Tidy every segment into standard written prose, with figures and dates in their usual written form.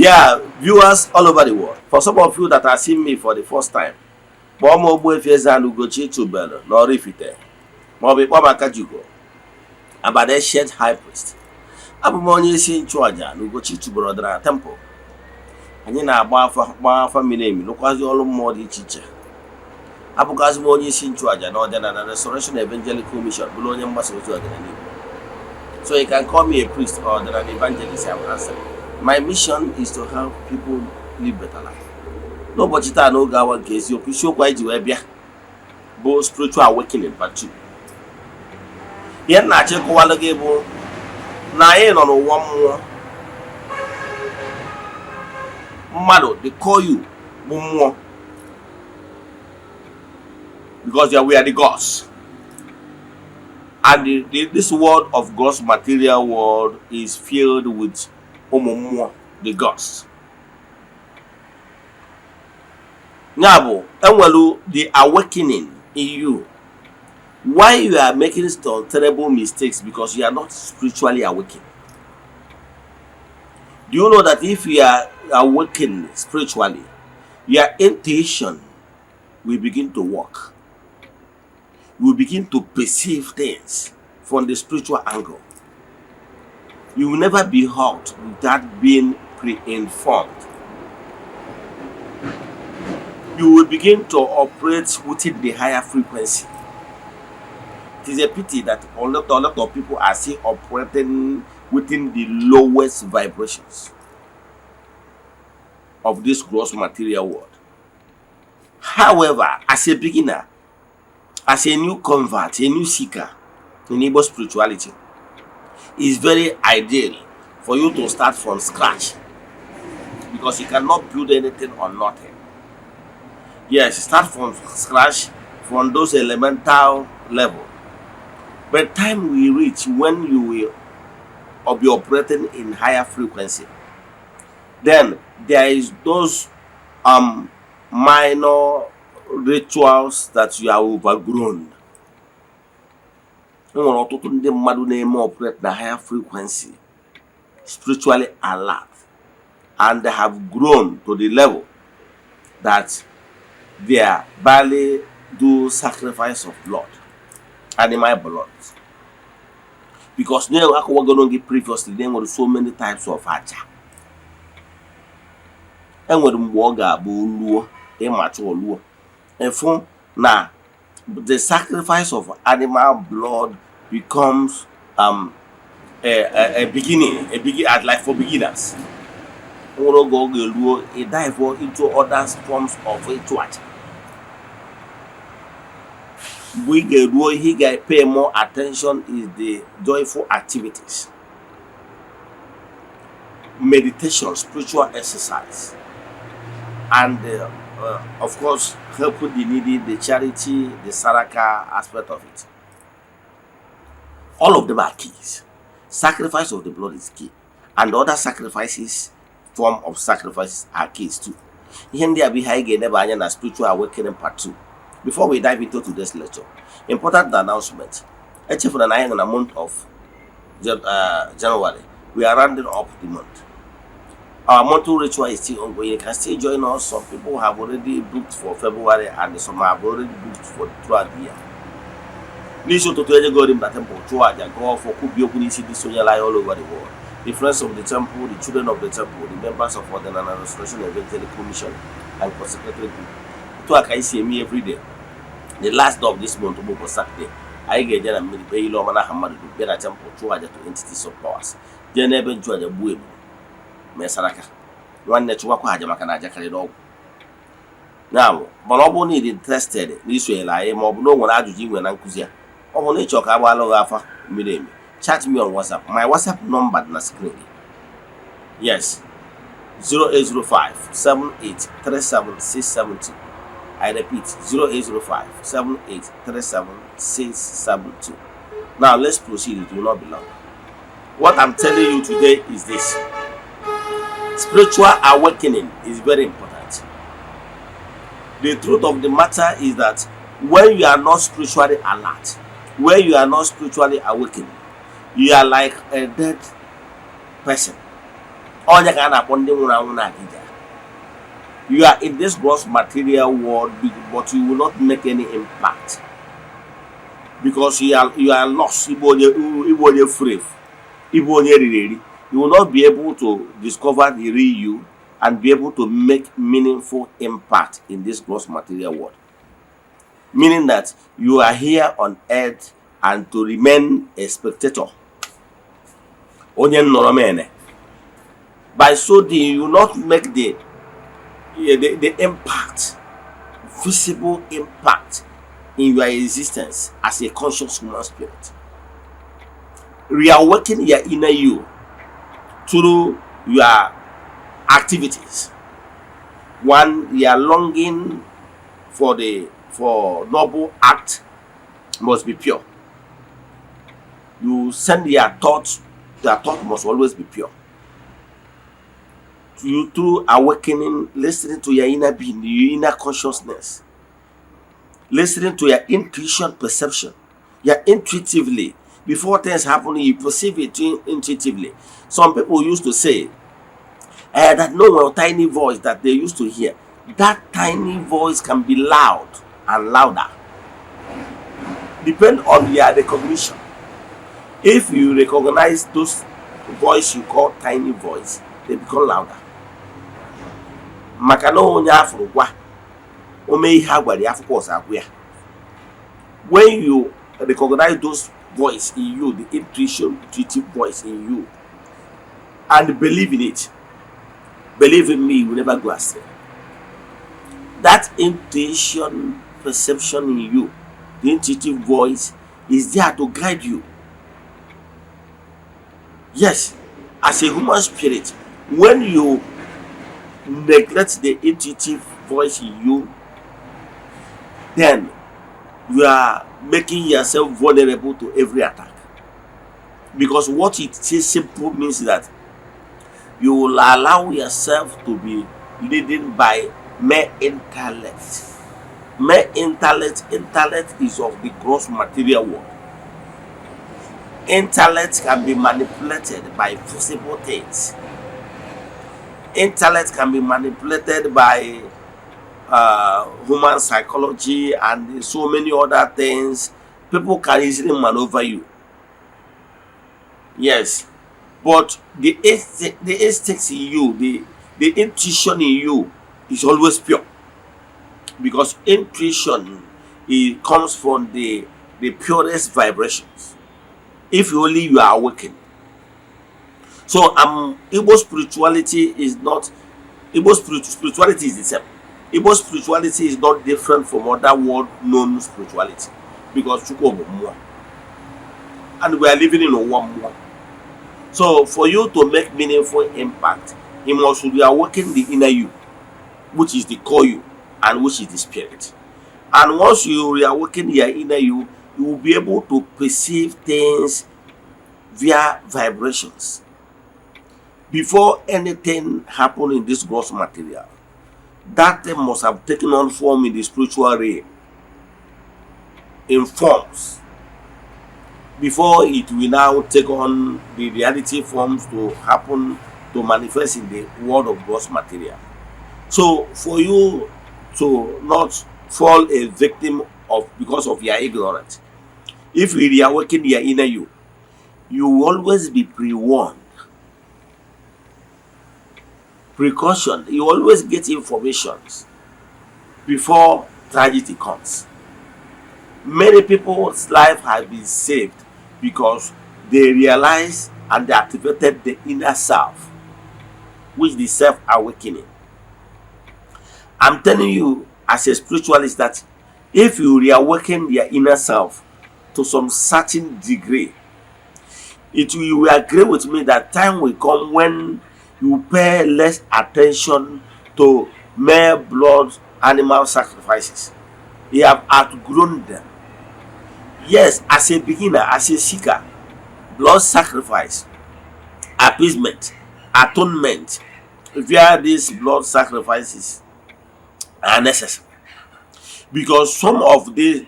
Yeah, viewers all over the world. For some of you that are seeing me for the first time, Eze-Ana Ugochi Tubelu n'Oraifite maọbụ Ịkpọmaka Jugo about the ancient high priest. Abụ m onye isi nchụaja na Ugochi tubelu ọdịnala temple. Anyị na-agba afa miri emi rụkwazi ọrụ mmụọ dị iche iche. Abụkwazi m onye isi nchụaja na ọdịnala Restoration Evangelical Mission, bụrụ onye mgbasa ozi ọdịnala Igbo. So you can call me a priest or an evangelist. I'm answering. My mission is to help people live better life. N'ụbọchị taa n'oge awa nke eziokwu isiokwu anyị ji wee bịa bụ spiritual awakening part 2. Ihe m na-achọ ịkọwalụ gị bụ na anyị nọ n'ụwa mmụọ. Mmadụ, they call you bụ mmụọ because we are the gods. And this world of God's material world is filled with the gods. Now, the awakening in you. Why you are making some terrible mistakes? Because you are not spiritually awakened. Do you know that if you are awakened spiritually, your intuition will begin to work? You will begin to perceive things from the spiritual angle. You will never be hurt without being pre-informed. You will begin to operate within the higher frequency. It is a pity that a lot of people are still operating within the lowest vibrations of this gross material world. However, as a beginner, as a new convert, a new seeker in Igbo spirituality, it's very ideal for you to start from scratch, because you cannot build anything on nothing. Yes, start from scratch, from those elemental level. By the time we reach when you will be operating in higher frequency, then there is those minor rituals that you are overgrown. Ndị mmadụ na-eme operate na higher frequency, spiritually alert, and they have grown to the level that they barely do sacrifice of blood, animal blood. Because now we're going to get previously, there were so many types of aja. And when mwoga bu luo, and from now, the sacrifice of animal blood becomes a beginning, like for beginners. It dive into other forms of ritual. He pay more attention is the joyful activities, meditation, spiritual exercise, and of course helping the needy, the charity, the saraka aspect of it. All of them are keys. Sacrifice of the blood is key, and other sacrifices, form of sacrifices, are keys too. Here they are behind a spiritual awakening part 2. Before we dive into today's lecture, important announcement. Except for the 9 month of January, we are rounding up the month. Our monthly ritual is still ongoing. You can still join us. Some people have already booked for February, and some have already booked for throughout the year. Please show to go in the temple to go for Kubi this all over the world. The friends of the temple, the children of the temple, the members of the Restoration Evangelical Mission, and consecrated people. I can see me every day. The last day of this month, on Saturday, I get a mini pay Lomana Hamad to be a temple to entities of powers. Then ever join the Buim, Mesaraka. One network Hajamakana Jackal. Now, Bonobo need interested this way, I am of no one adjuting when Uncuzia. Or nature Kabalo Midem. Chat me on WhatsApp. My WhatsApp number on the screen. Yes, 0805 7837 672. I repeat, 0805 7837 672. Now let's proceed. It will not be long. What I'm telling you today is this: spiritual awakening is very important. The truth of the matter is that when you are not spiritually alert, when you are not spiritually awakened, you are like a dead person. Onye ka a na-akpọ ndị nwụrụ anwụ na Akija. You are in this gross material world, but you will not make any impact because you are lost. You will not be able to discover the real you and be able to make meaningful impact in this gross material world. Meaning that you are here on earth and to remain a spectator. By so doing, you will not make the impact, visible impact in your existence as a conscious human spirit. Reawaken your inner you through your activities. One, your longing for noble act must be pure. You send your thought must always be pure. You through awakening, listening to your inner being, your inner consciousness, listening to your intuition, perception, intuitively. Before things happen, you perceive it intuitively. Some people used to say that no tiny voice that they used to hear. That tiny voice can be loud and louder. Depend on your recognition. If you recognize those voice you call tiny voice, they become louder. Maka na onye afro gwa ome ihe agwari afọ ọzọ agwa ya. When you recognize those voice in you, the intuitive voice in you, and believe in it, believe in me, you will never go astray. That intuition, perception in you, the intuitive voice is there to guide you. Yes, as a human spirit, when you neglect the intuitive voice in you, then you are making yourself vulnerable to every attack. Because what it says simple means that you will allow yourself to be leading by mere intellect. Mere intellect is of the gross material world. Intellect can be manipulated by visible things. Intellect can be manipulated by human psychology and so many other things. People can easily maneuver you. Yes, but the instincts in you, the intuition in you is always pure, because intuition comes from the purest vibrations. If only you are awakened. So Igbo spirituality is not, spirituality is the same. Igbo spirituality is not different from other world known spirituality, because and we are living in a one more. So for you to make meaningful impact, you must reawaken the inner you, which is the core you, and which is the spirit. And once you reawaken your inner you, you will be able to perceive things via vibrations. Before anything happen in this gross material, that thing must have taken on form in the spiritual realm, in forms, before it will now take on the reality forms to happen, to manifest in the world of gross material. So for you to not fall a victim of because of your ignorance, if you reawaken your inner you, you will always be pre-warned. Precaution, you always get informations before tragedy comes. Many people's life has been saved because they realized and they activated the inner self, which is self-awakening. I'm telling you as a spiritualist that if you reawaken your inner self to some certain degree, you will agree with me that time will come when you pay less attention to mere blood animal sacrifices. You have outgrown them. Yes, as a beginner, as a seeker, blood sacrifice, appeasement, atonement via these blood sacrifices are necessary, because some of the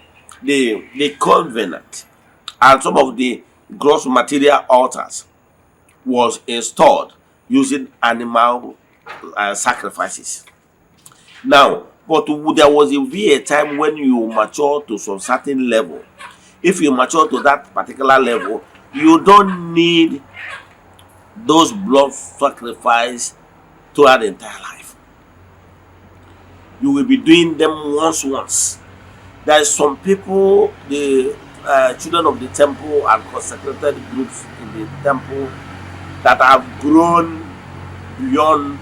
covenant and some of the gross material altars was installed using animal sacrifices. Now, but there was be a time when you mature to some certain level. If you mature to that particular level, you don't need those blood sacrifice throughout the entire life. You will be doing them once. There is some people, the children of the temple and consecrated groups in the temple that have grown beyond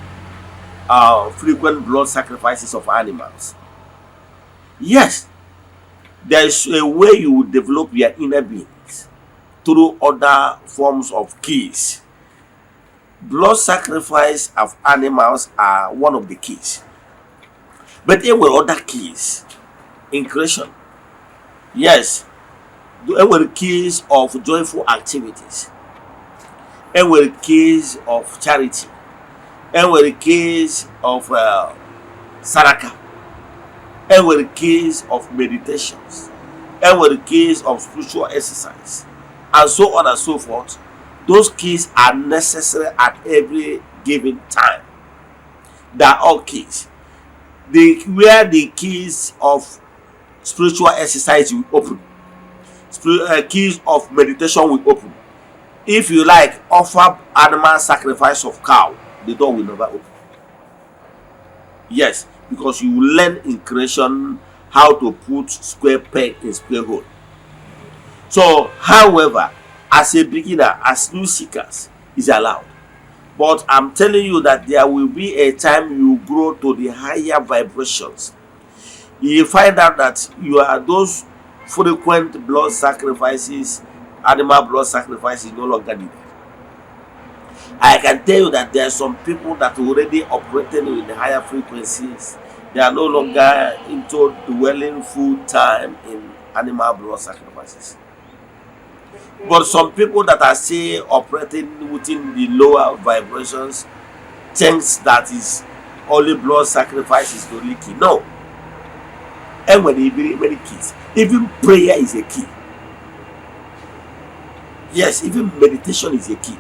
frequent blood sacrifices of animals. Yes, there is a way you will develop your inner beings through other forms of keys. Blood sacrifice of animals are one of the keys. But there were other keys in creation. Yes, there were keys of joyful activities. There were keys of charity. There were keys of saraka. There were keys of meditations. There were keys of spiritual exercise, and so on and so forth. Those keys are necessary at every given time. They are all keys. Where the keys of spiritual exercise will open, keys of meditation will open. If you like, offer animal sacrifice of cow, the door will never open. Yes, because you learn in creation how to put square peg in square hole. So, however, as a beginner, as new seekers, is allowed. But I'm telling you that there will be a time you grow to the higher vibrations. You find out that you are those frequent blood sacrifices, animal blood sacrifices no longer needed. I can tell you that there are some people that are already operating in the higher frequencies. They are no longer into dwelling full time in animal blood sacrifices. But some people that are still operating within the lower vibrations thinks that is only blood sacrifice is the only key. No. And when many keys, even prayer is a key. Yes, even meditation is a key.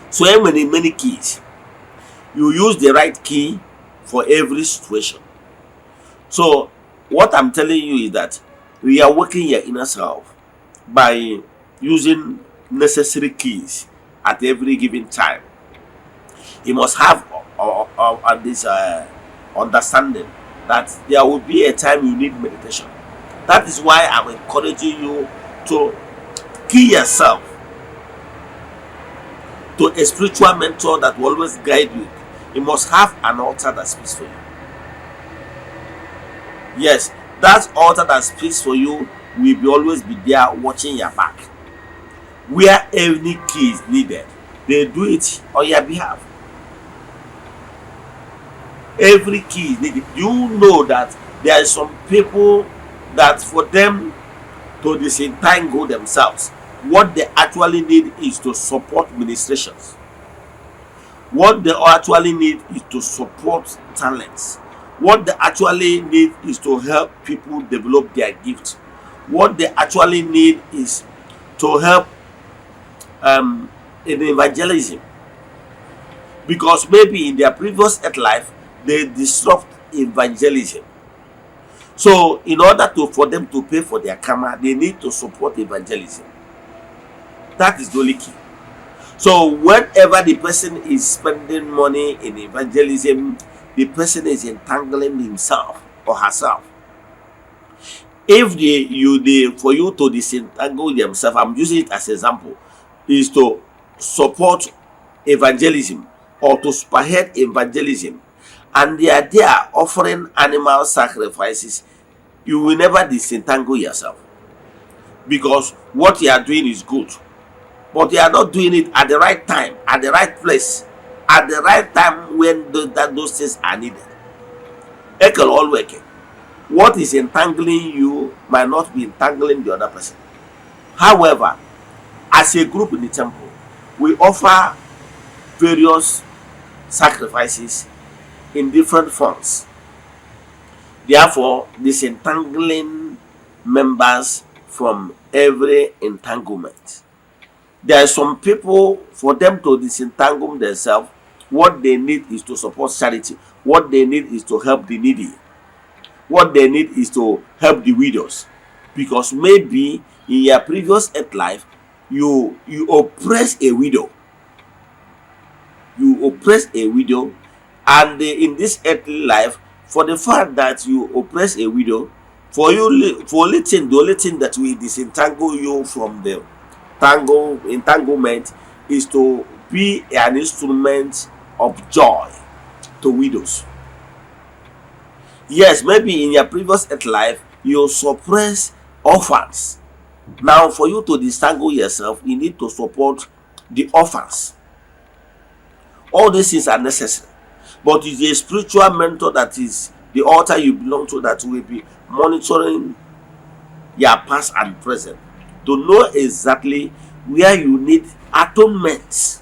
So many keys. You use the right key for every situation. So what I'm telling you is that we are working your inner self by using necessary keys at every given time. You must have this understanding that there will be a time you need meditation. That is why I'm encouraging you to key yourself to a spiritual mentor that will always guide you. You must have an altar that speaks for you. Yes, that altar that speaks for you will always be there watching your back. Where any key is needed, they do it on your behalf. Every key is needed. You know that there are some people that for them to disentangle themselves, what they actually need is to support ministrations. What they actually need is to support talents. What they actually need is to help people develop their gifts. What they actually need is to help in evangelism. Because maybe in their previous earth life, they disrupt evangelism. So in order for them to pay for their camera, they need to support evangelism. That is the only key. So whenever the person is spending money in evangelism, the person is entangling himself or herself. If for you to disentangle themselves, I'm using it as an example, is to support evangelism or to spearhead evangelism, and they are there offering animal sacrifices, you will never disentangle yourself, because what you are doing is good, but you are not doing it at the right time, at the right place, at the right time when those things are needed. It can all work. What is entangling you might not be entangling the other person. However, as a group in the temple, we offer various sacrifices in different forms. Therefore, disentangling members from every entanglement. There are some people, for them to disentangle themselves, What they need is to support charity. What they need is to help the needy. What they need is to help the widows. Because maybe in your previous earth life, you oppress a widow. You oppress a widow, and in this earthly life, for the fact that you oppress a widow, for only thing, the only thing that will disentangle you from the entanglement is to be an instrument of joy to widows. Yes, maybe in your previous earth life you suppress orphans. Now, for you to disentangle yourself, you need to support the orphans. All these things are necessary, but it's a spiritual mentor that is the altar you belong to that will be monitoring your past and present to know exactly where you need atonement.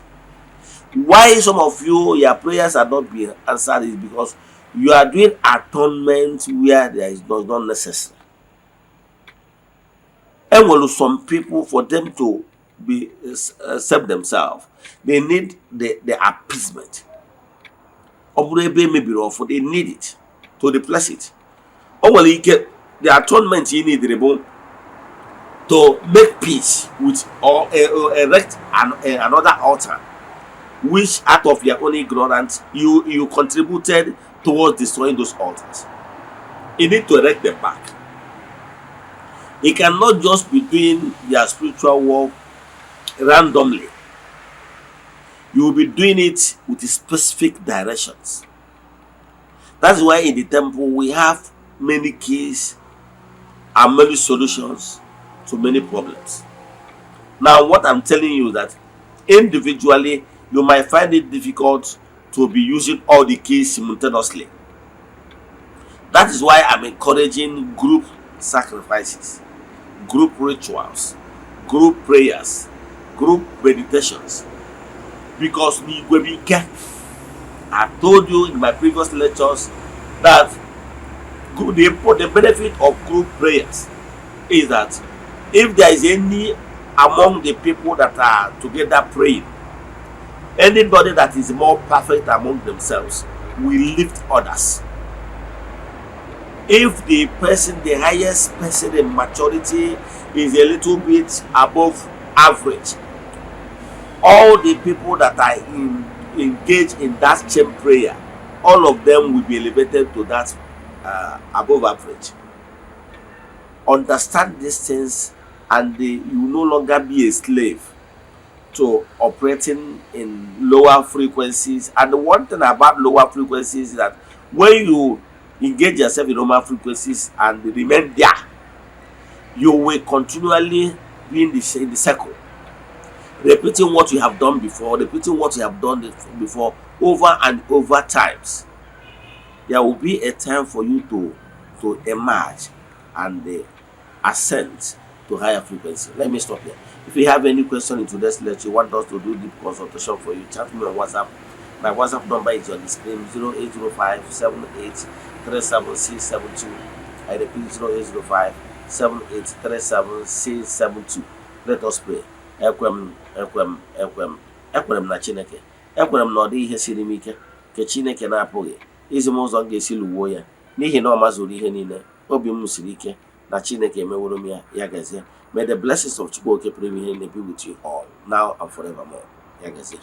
Why some of your prayers are not being answered is because you are doing atonement where there is not necessary. And well, some people, for them to be accept themselves, they need the appeasement. They need it to replace it. Oh well, you get the atonement you need to make peace with or erect another altar, which out of your own ignorance you contributed towards destroying those altars. You need to erect them back. You cannot just be doing your spiritual work randomly. You will be doing it with specific directions. That's why in the temple we have many keys and many solutions to many problems. Now, what I'm telling you is that individually you might find it difficult to be using all the keys simultaneously. That is why I'm encouraging group sacrifices, group rituals, group prayers, group meditations. Because I told you in my previous lectures that the benefit of group prayers is that if there is any among the people that are together praying, anybody that is more perfect among themselves will lift others. If the highest person in maturity is a little bit above average, all the people that are engaged in that chain prayer, all of them will be elevated to that above average. Understand these things, and you no longer be a slave to operating in lower frequencies. And the one thing about lower frequencies is that when you engage yourself in lower frequencies and remain there, you will continually be in the circle, repeating what you have done before, over and over times. There will be a time for you to emerge and ascend to higher frequency. Let me stop here. If you have any question in today's lecture, you want us to do deep consultation for you, chat me on WhatsApp. My WhatsApp number is on the screen: 0805 7837 I repeat, 0805 7837 Let us pray. Ekwem na Chineke. Ekwem na ọ dị ihe siri m ike nke Chineke na-apụghị izi m ụzọ m ga-esi lụgbuo ya, n'ihi na ọ mazuru ihe niile. Obi m siri ike na Chineke emeworo m ya, ya gazie. May the blessings of Chukwu Oke pụrụ ihe be with you all, now and forevermore. Ya gazie.